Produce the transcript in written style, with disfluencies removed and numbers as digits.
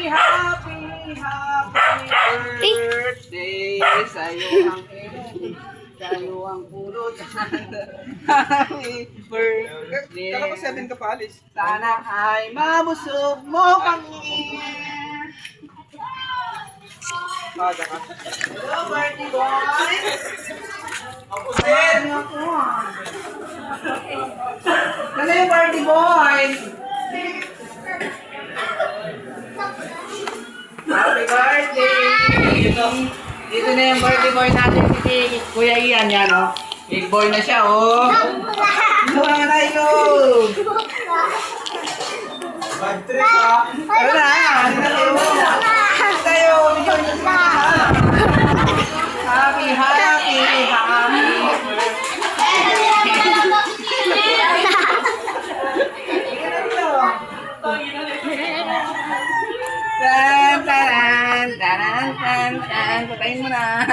happy birthday sa'yo ang pulot. Happy birthday. Kala ko 7 ka pa alis. Sana ay mabusog mo kami. Paga ka. Hello, birthday boy. Ano ako Kasi yung birthday boy. Happy birthday. Dito na yung birthday boy natin, si Kuya Ian yan, oh. Big boy na siya, oh. Ano nga na yun? Bad trip ha. Ano na? Ano na kayo? Ano tayo? Bigyan niyo sa happy, happy, happy. Tan, tan, tan, tan, tan. Patayin mo na.